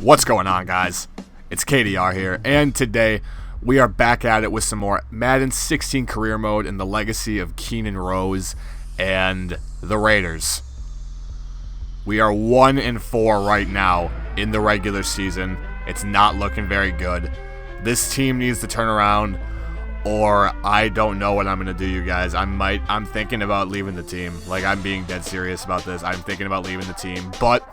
What's going on, guys? It's KDR here, and today we are back at it with some more Madden 16 career mode in the legacy of Keenan Rose and the Raiders. We are 1-4 right now in the regular season. It's not looking very good. This team needs to turn around, or I don't know what I'm gonna do, you guys. I'm thinking about leaving the team. Like, I'm being dead serious about this. I'm thinking about leaving the team, but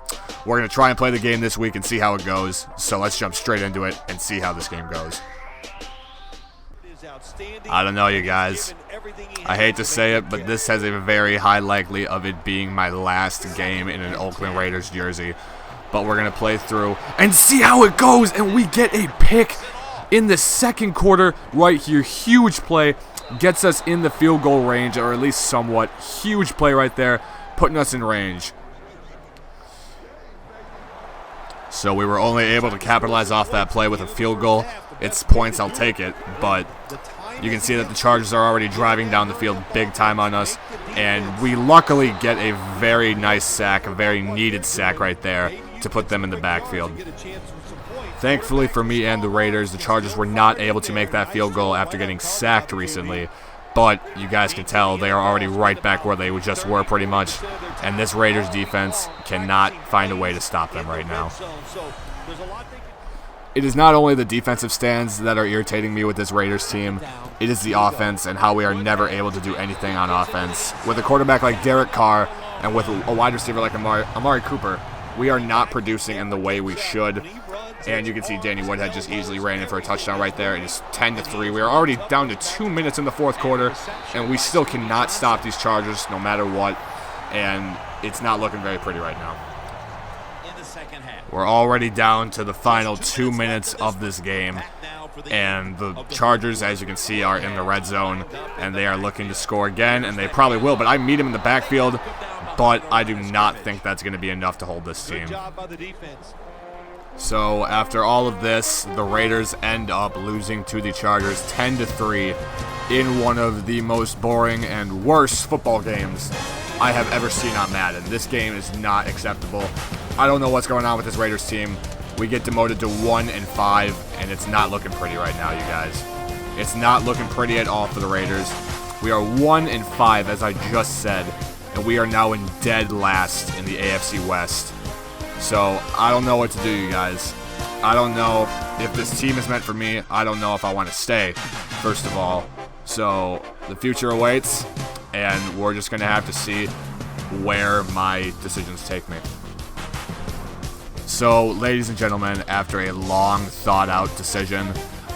we're gonna try and play the game this week and see how it goes. So let's jump straight into it and see how this game goes. I don't know, you guys. I hate to say it, but this has a very high likely of it being my last game in an Oakland Raiders jersey. But we're gonna play through and see how it goes, and we get a pick in the second quarter right here. Huge play, gets us in the field goal range, or at least somewhat. Huge play right there, putting us in range. So we were only able to capitalize off that play with a field goal. It's points, I'll take it, but you can see that the Chargers are already driving down the field big time on us, and we luckily get a very nice sack, a very needed sack right there to put them in the backfield. Thankfully for me and the Raiders, the Chargers were not able to make that field goal after getting sacked recently, but you guys can tell they are already right back where they just were pretty much, and this Raiders defense cannot find a way to stop them right now. It is not only the defensive stands that are irritating me with this Raiders team, it is the offense and how we are never able to do anything on offense. With a quarterback like Derek Carr and with a wide receiver like Amari Cooper, we are not producing in the way we should. And you can see Danny Woodhead just easily ran in for a touchdown right there. It is 10-3. We are already down to 2 minutes in the fourth quarter, and we still cannot stop these Chargers no matter what. And it's not looking very pretty right now. We're already down to the final 2 minutes of this game, and the Chargers, as you can see, are in the red zone, and they are looking to score again, and they probably will, but I meet them in the backfield, but I do not think that's going to be enough to hold this team. So after all of this, the Raiders end up losing to the Chargers 10-3 in one of the most boring and worst football games I have ever seen on Madden. This game is not acceptable. I don't know what's going on with this Raiders team. We get demoted to 1-5, and it's not looking pretty right now, you guys. It's not looking pretty at all for the Raiders. We are 1-5, as I just said, and we are now in dead last in the AFC West. So I don't know what to do, you guys. I don't know if this team is meant for me. I don't know if I want to stay, first of all. So the future awaits, and we're just going to have to see where my decisions take me. So, ladies and gentlemen, after a long thought-out decision,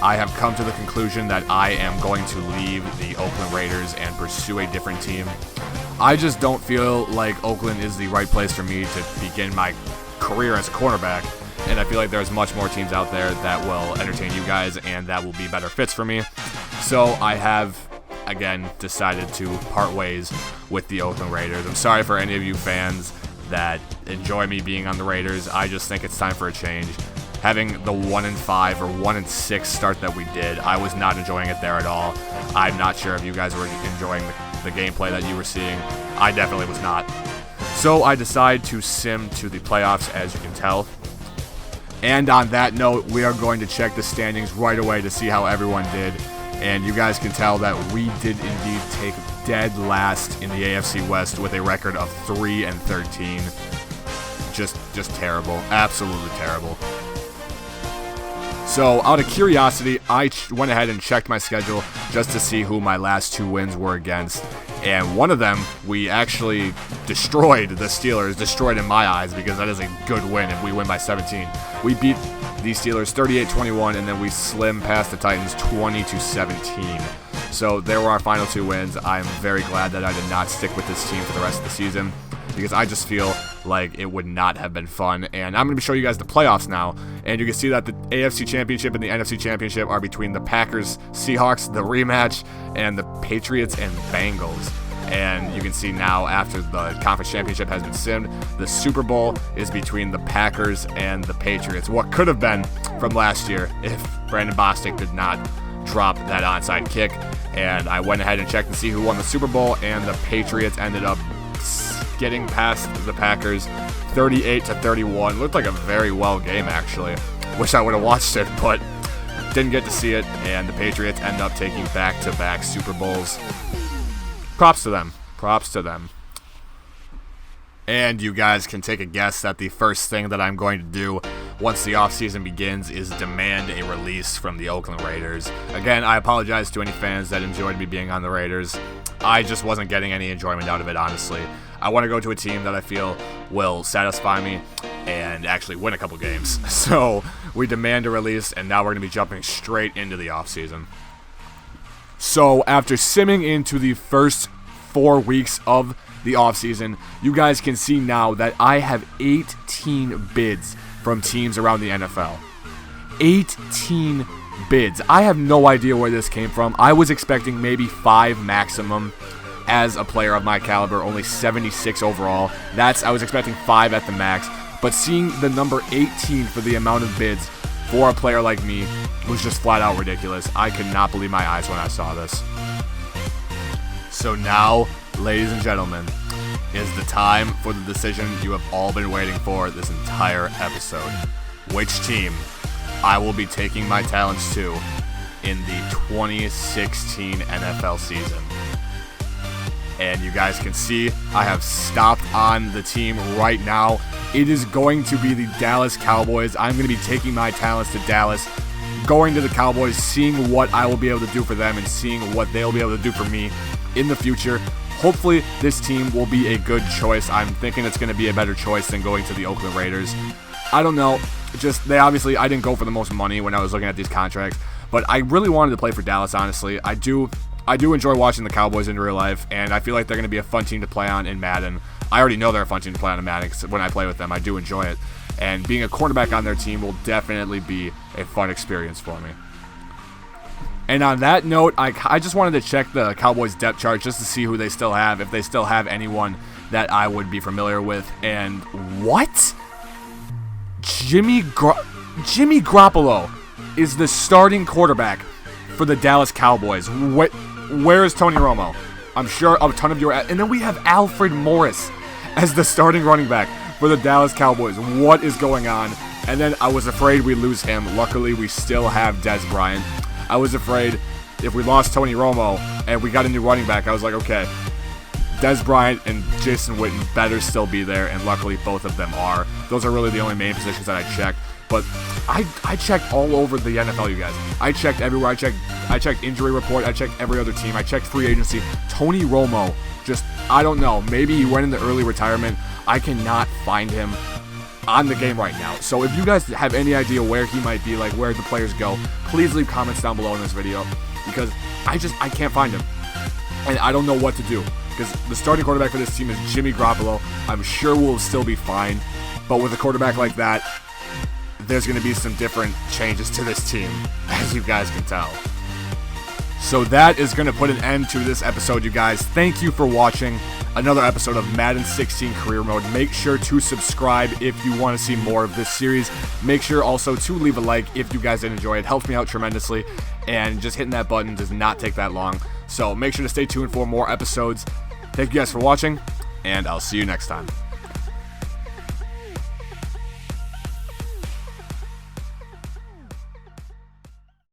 I have come to the conclusion that I am going to leave the Oakland Raiders and pursue a different team. I just don't feel like Oakland is the right place for me to begin my career as a cornerback, and I feel like there's much more teams out there that will entertain you guys and that will be better fits for me. So I have, again, decided to part ways with the Oakland Raiders. I'm sorry for any of you fans that enjoy me being on the Raiders. I just think it's time for a change. Having the 1-5 or 1-6 start that we did, I was not enjoying it there at all. I'm not sure if you guys were enjoying the gameplay that you were seeing. I definitely was not. So I decided to sim to the playoffs, as you can tell. And on that note, we are going to check the standings right away to see how everyone did. And you guys can tell that we did indeed take dead last in the AFC West with a record of 3-13. Just terrible. Absolutely terrible. So, out of curiosity, I went ahead and checked my schedule just to see who my last 2 wins were against. And one of them, we actually destroyed the Steelers. Destroyed in my eyes, because that is a good win if we win by 17. We beat the Steelers 38-21, and then we slim past the Titans 20-17. So there were our final 2 wins. I'm very glad that I did not stick with this team for the rest of the season, because I just feel like it would not have been fun. And I'm going to show you guys the playoffs now, and you can see that the AFC Championship and the NFC Championship are between the Packers, Seahawks, the rematch, and the Patriots and Bengals. And you can see now, after the Conference Championship has been simmed, the Super Bowl is between the Packers and the Patriots. What could have been from last year if Brandon Bostic did not drop that onside kick. And I went ahead and checked to see who won the Super Bowl, and the Patriots ended up getting past the Packers 38-31. Looked like a very well game, actually. Wish I would have watched it, but didn't get to see it. And the Patriots end up taking back-to-back Super Bowls. Props to them. Props to them. And you guys can take a guess that the first thing that I'm going to do once the offseason begins is demand a release from the Oakland Raiders. Again, I apologize to any fans that enjoyed me being on the Raiders. I just wasn't getting any enjoyment out of it, honestly. I want to go to a team that I feel will satisfy me and actually win a couple games. So we demand a release, and now we're going to be jumping straight into the offseason. So after simming into the first 4 weeks of the offseason, you guys can see now that I have 18 bids from teams around the NFL. 18 bids. I have no idea where this came from. I was expecting maybe 5 maximum as a player of my caliber, only 76 overall. I was expecting 5 at the max, but seeing the number 18 for the amount of bids for a player like me was just flat out ridiculous. I could not believe my eyes when I saw this. So now, ladies and gentlemen, is the time for the decision you have all been waiting for this entire episode. Which team I will be taking my talents to in the 2016 NFL season. And you guys can see I have stopped on the team right now. It is going to be the Dallas Cowboys. I'm going to be taking my talents to Dallas, going to the Cowboys, seeing what I will be able to do for them and seeing what they'll be able to do for me in the future. Hopefully this team will be a good choice. I'm thinking it's going to be a better choice than going to the Oakland Raiders. I don't know. I didn't go for the most money when I was looking at these contracts, but I really wanted to play for Dallas, honestly. I do enjoy watching the Cowboys in real life, and I feel like they're going to be a fun team to play on in Madden. I already know they're a fun team to play on in Madden because when I play with them, I do enjoy it. And being a cornerback on their team will definitely be a fun experience for me. And on that note, I just wanted to check the Cowboys depth chart just to see who they still have, if they still have anyone that I would be familiar with. And what? Jimmy Garoppolo is the starting quarterback for the Dallas Cowboys. Where is Tony Romo? I'm sure a ton of you are at. And then we have Alfred Morris as the starting running back for the Dallas Cowboys. What is going on? And then I was afraid we'd lose him. Luckily, we still have Dez Bryant. I was afraid if we lost Tony Romo and we got a new running back, I was like, okay, Dez Bryant and Jason Witten better still be there, and luckily both of them are. Those are really the only main positions that I checked. But I checked all over the NFL, you guys. I checked everywhere. I checked injury report. I checked every other team. I checked free agency. Tony Romo, I don't know. Maybe he went into early retirement. I cannot find him on the game right now. So if you guys have any idea where he might be, like where the players go, please leave comments down below in this video, because I can't find him. And I don't know what to do, because the starting quarterback for this team is Jimmy Garoppolo. I'm sure we'll still be fine, but with a quarterback like that, there's going to be some different changes to this team, as you guys can tell. So that is going to put an end to this episode, you guys. Thank you for watching another episode of Madden 16 Career Mode. Make sure to subscribe if you want to see more of this series. Make sure also to leave a like if you guys did enjoy it. It helps me out tremendously, and just hitting that button does not take that long. So make sure to stay tuned for more episodes. Thank you guys for watching, and I'll see you next time.